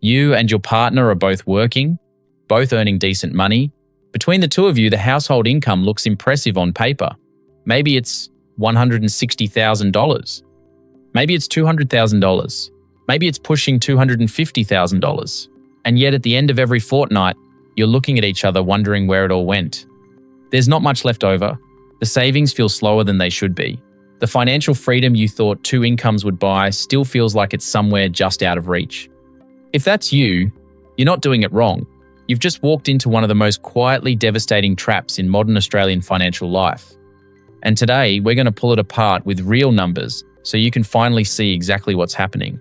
You and your partner are both working, both earning decent money. Between the two of you, the household income looks impressive on paper. Maybe it's $160,000. Maybe it's $200,000. Maybe it's pushing $250,000. And yet at the end of every fortnight, you're looking at each other wondering where it all went. There's not much left over. The savings feel slower than they should be. The financial freedom you thought two incomes would buy still feels like it's somewhere just out of reach. If that's you, you're not doing it wrong. You've just walked into one of the most quietly devastating traps in modern Australian financial life. And today, we're going to pull it apart with real numbers so you can finally see exactly what's happening.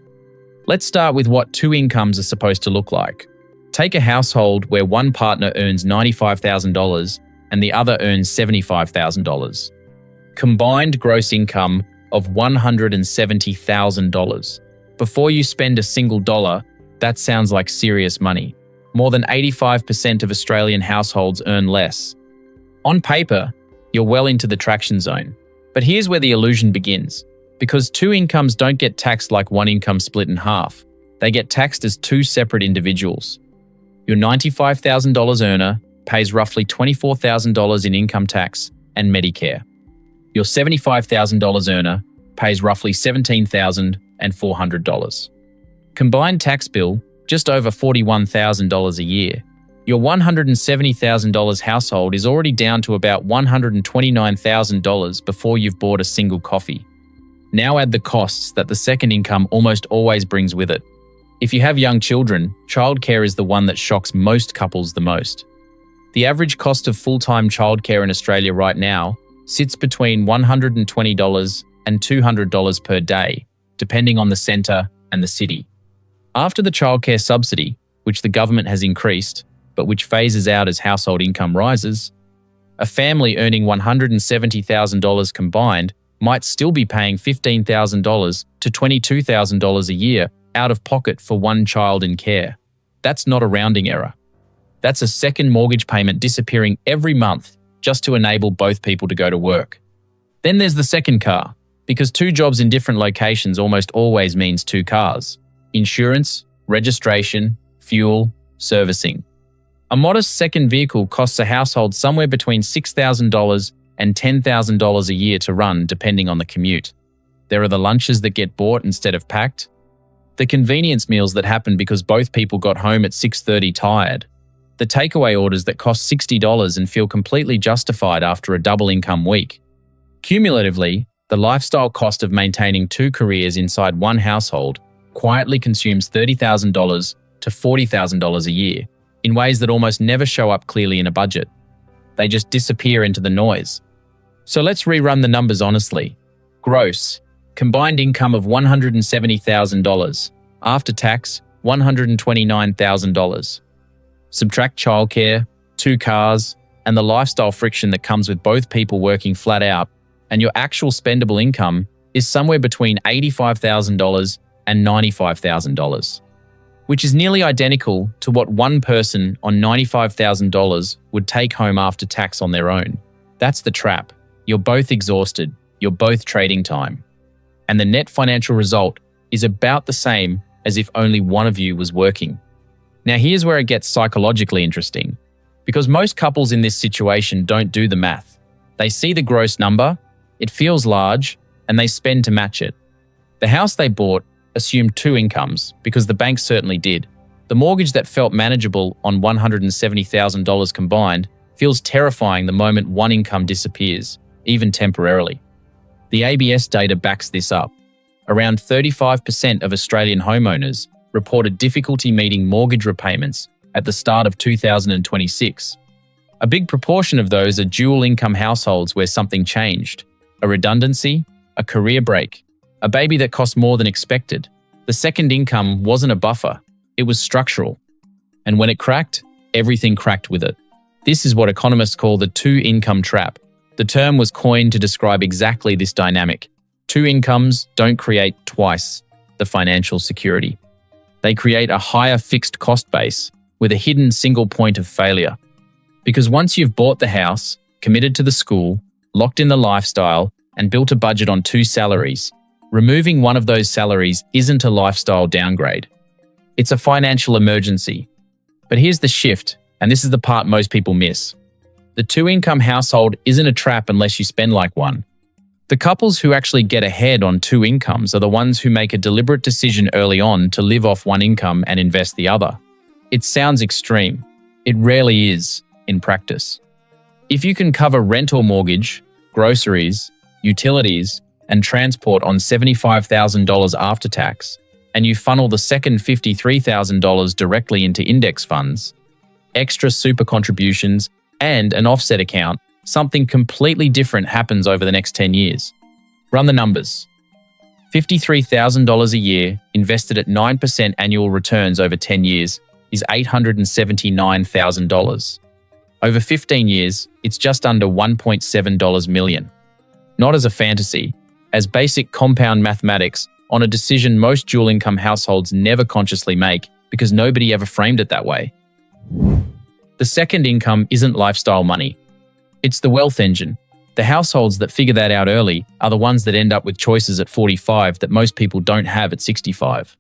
Let's start with what two incomes are supposed to look like. Take a household where one partner earns $95,000 and the other earns $75,000. Combined gross income of $170,000. Before you spend a single dollar, that sounds like serious money. More than 85% of Australian households earn less. On paper, you're well into the traction zone. But here's where the illusion begins. Because two incomes don't get taxed like one income split in half. They get taxed as two separate individuals. Your $95,000 earner pays roughly $24,000 in income tax and Medicare. Your $75,000 earner pays roughly $17,400. Combined tax bill, just over $41,000 a year. Your $170,000 household is already down to about $129,000 before you've bought a single coffee. Now add the costs that the second income almost always brings with it. If you have young children, childcare is the one that shocks most couples the most. The average cost of full-time childcare in Australia right now sits between $120 and $200 per day, depending on the centre and the city. After the childcare subsidy, which the government has increased, but which phases out as household income rises, a family earning $170,000 combined might still be paying $15,000 to $22,000 a year out of pocket for one child in care. That's not a rounding error. That's a second mortgage payment disappearing every month just to enable both people to go to work. Then there's the second car, because two jobs in different locations almost always means two cars. Insurance, registration, fuel, servicing. A modest second vehicle costs a household somewhere between $6,000 and $10,000 a year to run, depending on the commute. There are the lunches that get bought instead of packed, the convenience meals that happen because both people got home at 6:30 tired, the takeaway orders that cost $60 and feel completely justified after a double income week. Cumulatively, the lifestyle cost of maintaining two careers inside one household quietly consumes $30,000 to $40,000 a year in ways that almost never show up clearly in a budget. They just disappear into the noise. So let's rerun the numbers honestly. Gross, combined income of $170,000. After tax, $129,000. Subtract childcare, two cars, and the lifestyle friction that comes with both people working flat out, and your actual spendable income is somewhere between $85,000 and $95,000, which is nearly identical to what one person on $95,000 would take home after tax on their own. That's the trap. You're both exhausted. You're both trading time. And the net financial result is about the same as if only one of you was working. Now here's where it gets psychologically interesting, because most couples in this situation don't do the math. They see the gross number, it feels large, and they spend to match it. The house they bought assumed two incomes, because the bank certainly did. The mortgage that felt manageable on $170,000 combined feels terrifying the moment one income disappears, even temporarily. The ABS data backs this up. Around 35% of Australian homeowners reported difficulty meeting mortgage repayments at the start of 2026. A big proportion of those are dual-income households where something changed. A redundancy, a career break, a baby that cost more than expected. The second income wasn't a buffer, it was structural. And when it cracked, everything cracked with it. This is what economists call the two-income trap. The term was coined to describe exactly this dynamic. Two incomes don't create twice the financial security. They create a higher fixed cost base with a hidden single point of failure. Because once you've bought the house, committed to the school, locked in the lifestyle, and built a budget on two salaries, removing one of those salaries isn't a lifestyle downgrade. It's a financial emergency. But here's the shift, and this is the part most people miss. The two-income household isn't a trap unless you spend like one. The couples who actually get ahead on two incomes are the ones who make a deliberate decision early on to live off one income and invest the other. It sounds extreme. It rarely is, in practice. If you can cover rent or mortgage, groceries, utilities, and transport on $75,000 after tax, and you funnel the second $53,000 directly into index funds, extra super contributions, and an offset account, something completely different happens over the next 10 years. Run the numbers. $53,000 a year invested at 9% annual returns over 10 years is $879,000. Over 15 years, it's just under $1.7 million. Not as a fantasy, as basic compound mathematics on a decision most dual-income households never consciously make because nobody ever framed it that way. The second income isn't lifestyle money. It's the wealth engine. The households that figure that out early are the ones that end up with choices at 45 that most people don't have at 65.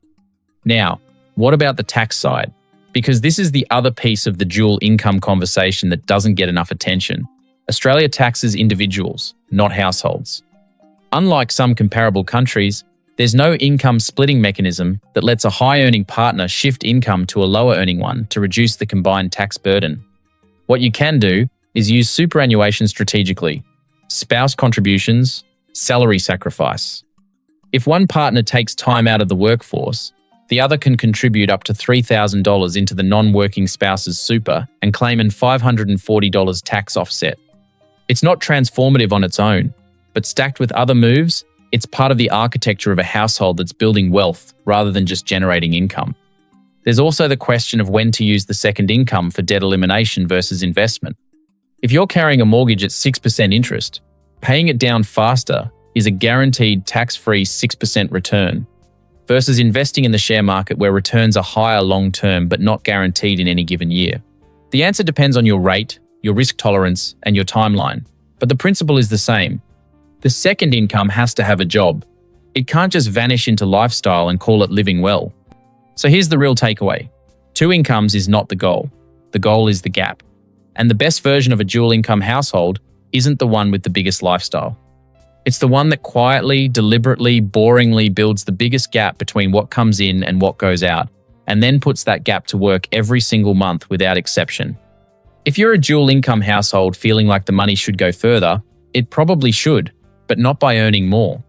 Now, what about the tax side? Because this is the other piece of the dual income conversation that doesn't get enough attention. Australia taxes individuals, not households. Unlike some comparable countries, there's no income splitting mechanism that lets a high-earning partner shift income to a lower-earning one to reduce the combined tax burden. What you can do is use superannuation strategically, spouse contributions, salary sacrifice. If one partner takes time out of the workforce, the other can contribute up to $3,000 into the non-working spouse's super and claim an $540 tax offset. It's not transformative on its own, but stacked with other moves, it's part of the architecture of a household that's building wealth rather than just generating income. There's also the question of when to use the second income for debt elimination versus investment. If you're carrying a mortgage at 6% interest, paying it down faster is a guaranteed tax-free 6% return, versus investing in the share market where returns are higher long-term but not guaranteed in any given year. The answer depends on your rate, your risk tolerance, and your timeline, but the principle is the same. The second income has to have a job. It can't just vanish into lifestyle and call it living well. So here's the real takeaway. Two incomes is not the goal. The goal is the gap. And the best version of a dual income household isn't the one with the biggest lifestyle. It's the one that quietly, deliberately, boringly builds the biggest gap between what comes in and what goes out, and then puts that gap to work every single month without exception. If you're a dual income household feeling like the money should go further, it probably should, but not by earning more.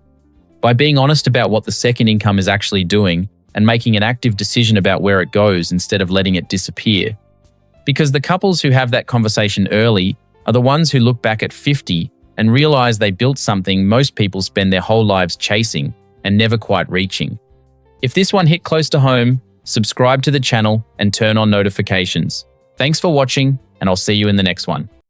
By being honest about what the second income is actually doing and making an active decision about where it goes instead of letting it disappear. Because the couples who have that conversation early are the ones who look back at 50 and realize they built something most people spend their whole lives chasing and never quite reaching. If this one hit close to home, subscribe to the channel and turn on notifications. Thanks for watching, and I'll see you in the next one.